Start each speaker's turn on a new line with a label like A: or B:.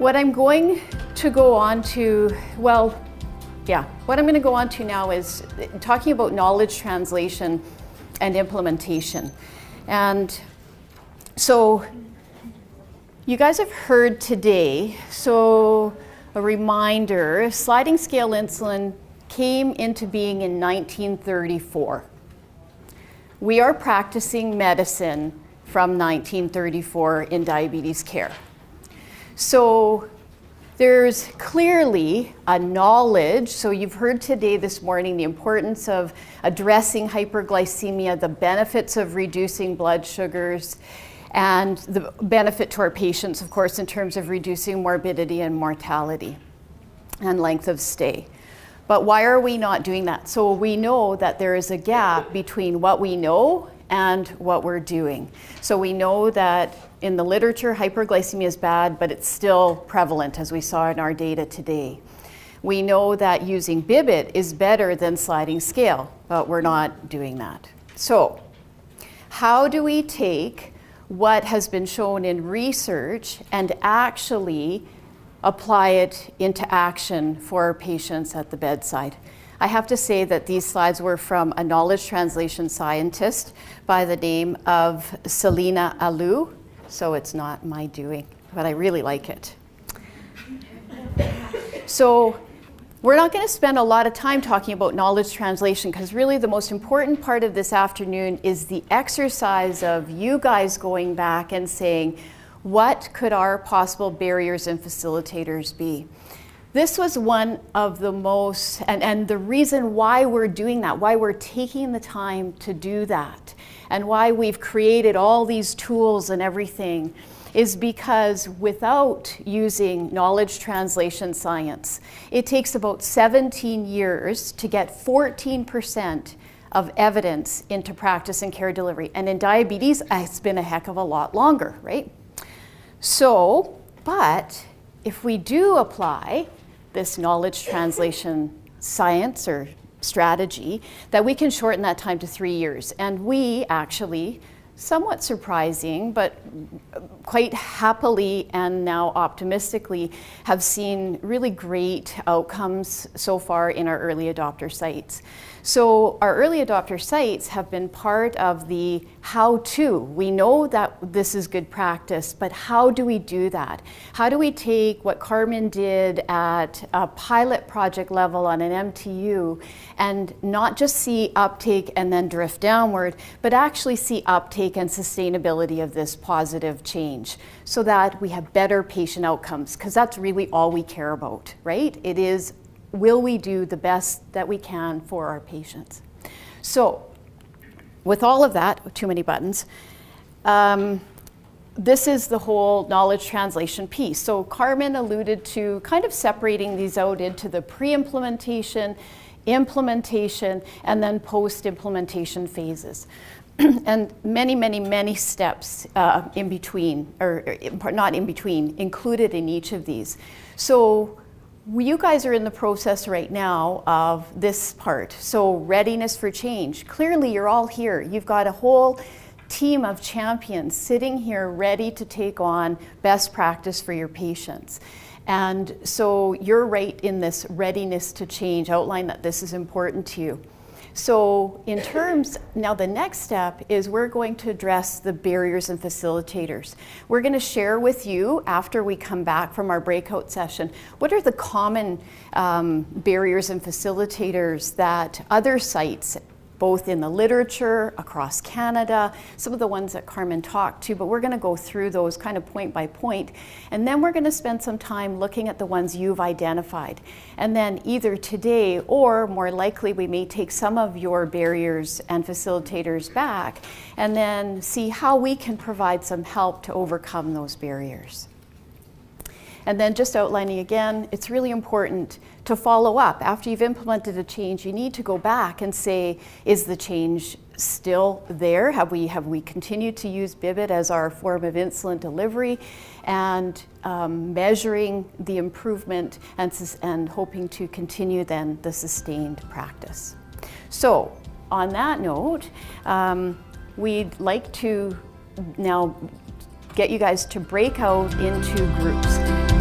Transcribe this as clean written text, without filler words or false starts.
A: what I'm going to go on to, what I'm going to go on to now is talking about knowledge translation and implementation. And so you guys have heard today, so a reminder, sliding scale insulin came into being in 1934. We are practicing medicine from 1934 in diabetes care. So there's clearly a knowledge, so you've heard today, this morning, the importance of addressing hyperglycemia, the benefits of reducing blood sugars, and the benefit to our patients, of course, in terms of reducing morbidity and mortality and length of stay. But why are we not doing that? So we know that there is a gap between what we know and what we're doing. So we know that in the literature, hyperglycemia is bad, but it's still prevalent, as we saw in our data today. We know that using BIBIT is better than sliding scale, but we're not doing that. So how do we take what has been shown in research and actually apply it into action for our patients at the bedside? I have to say that these slides were from a knowledge translation scientist by the name of Selina Alou, so it's not my doing, but I really like it. So we're not going to spend a lot of time talking about knowledge translation, because really the most important part of this afternoon is the exercise of you guys going back and saying, what could our possible barriers and facilitators be? This was one of the most, and the reason why we're doing that, why we're taking the time to do that, and why we've created all these tools and everything, is because without using knowledge translation science, it takes about 17 years to get 14% of evidence into practice and care delivery. And in diabetes, it's been a heck of a lot longer, right? So, but if we do apply this knowledge translation science or strategy, that we can shorten that time to 3 years. And we actually, somewhat surprising, but quite happily and now optimistically, have seen really great outcomes so far in our early adopter sites. So our early adopter sites have been part of the how-to. We know that this is good practice, but how do we do that? How do we take what Carmen did at a pilot project level on an MTU and not just see uptake and then drift downward, but actually see uptake and sustainability of this positive change so that we have better patient outcomes? Because that's really all we care about, right? It is, will we do the best that we can for our patients? So with all of that, too many buttons, this is the whole knowledge translation piece. So Carmen alluded to kind of separating these out into the pre-implementation, implementation, and then post-implementation phases. And many, many, many steps in between, or not in between, included in each of these. So you guys are in the process right now of this part. So readiness for change. Clearly you're all here. You've got a whole team of champions sitting here ready to take on best practice for your patients. And so you're right in this readiness to change, outline that this is important to you. So in terms, now the next step is we're going to address the barriers and facilitators. We're going to share with you, after we come back from our breakout session, what are the common barriers and facilitators that other sites, both in the literature, across Canada, some of the ones that Carmen talked to, but we're going to go through those kind of point by point. And then we're going to spend some time looking at the ones you've identified. And then either today, or more likely, we may take some of your barriers and facilitators back and then see how we can provide some help to overcome those barriers. And then just outlining again, it's really important to follow up. After you've implemented a change, you need to go back and say, is the change still there? Have we continued to use BIBIT as our form of insulin delivery? And measuring the improvement and hoping to continue then the sustained practice. So on that note, we'd like to now get you guys to break out into groups.